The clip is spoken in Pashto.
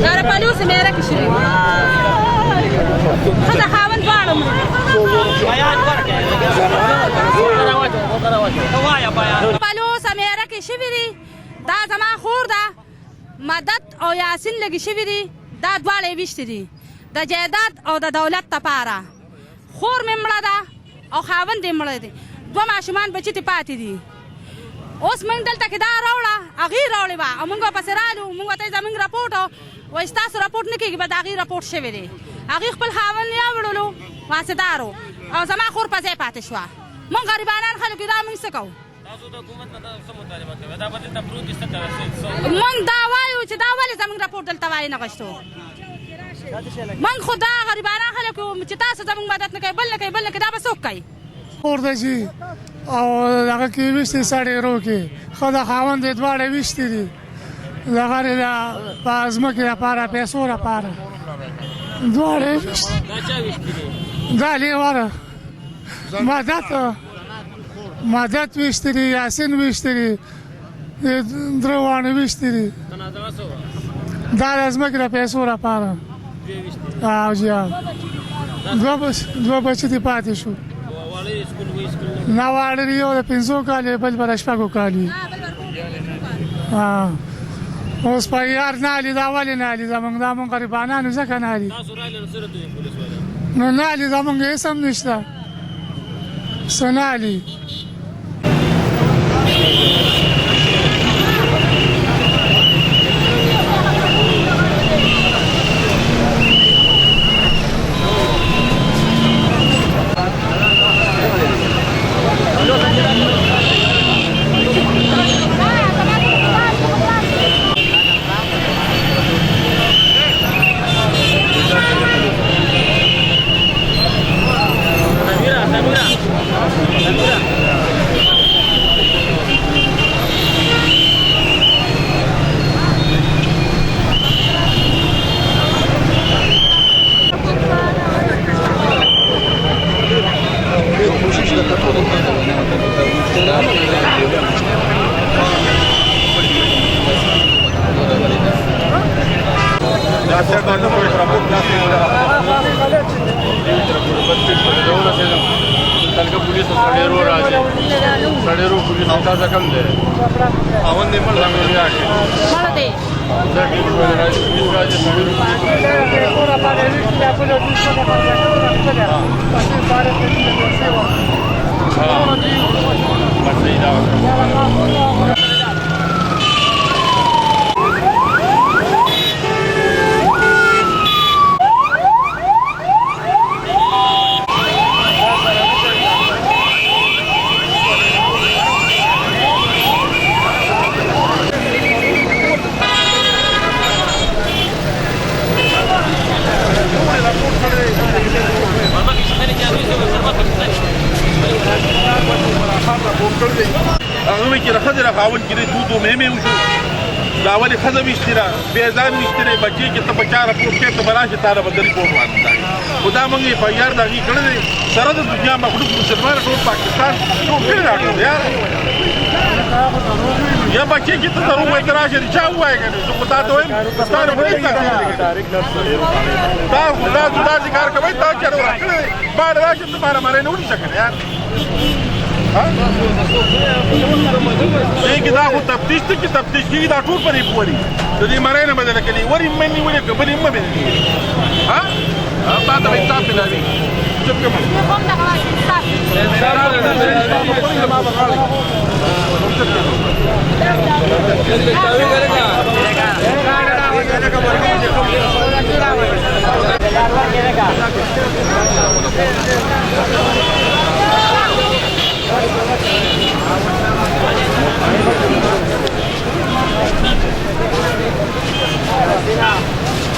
دار پلوس میرا کشری خدا خاون باړم پلوس میرا کشری دا زما خور ده مدد او یاسین لګی شوی دی دا دواړه وشتي دي د جیداد او د دولت لپاره خور مې مړه ده او خاوند یې مړه دی دوه ماشومان بچي ته پاتې دي اوس موږ دلته کې دا راوړه هغې راوړې وه او موږ پسې رالو موږ ته یې زموږ رپورټ وایي ستاسو رپورټ نه کېږي به د هغې رپورټ شوی دی هغې خپل خاوند یې وړلو واسطدارو او زما خور په ځای پاتې شوه موږ غریبانان خلک دا موږ څه کوو موږ دا وایو چې دا ولې زموږ رپورټ دلته وایي نه غوښتو موږ خو دا غریبانان خلک یو چې تاسو زموږ مدد نه کوئ بل نه کوئ بل نه کوئ دا به څوک کوي خور ده چې او هغه کې ویشتې سړی رو کې ښه د خاوند یې دواړه ویشتې دي دغه د په ځمکې لپاره پیسو لپاره دواړه یې ویشتې دا لیوه مدد ویشتې دي یاسین ویشتې دي درې واړه ویشتې دي دا د ځمکې د پیسو لپاره او جی دوه بچي دې پاتې شو نه واړه یو د 500 کالې بل به د 6 کالې اوس په یار نه علي دا ولې نه علي زموږ دا مونږ غریبانانو ځکه نه علي نو نه علي زموږ هېڅ هم نشته څه نه علي ولې ښځه ویشتې ده بې ځان ویشتې دی بچې چې ته په چا رپورټ کوې ته به راشې تا له به د ریپورټ واخلي خو دا موږ ایف آی آر د هغې کړی دی سره د دنیا مخلوق مسلمان ټول پاکستان ټول کړی را ټول یار یا بچې چې ته دروغ وایې ته راشې د چا ووایې که نه زه خو تا ته وایم ستا نه خو هېڅ تا خو داسې کار کوئ تا چېرې راکړی دی باندې راشم ته ماره ماری نه ونیسه که نه یار دا خو تفتیش ته چې تفتیش کېږي دا ټول په ریپو دي د دې مرۍ نه بدله کړي ورې مې نیولې که بلې مه بدلې تا ته به انصاف ملاوي چپ که مه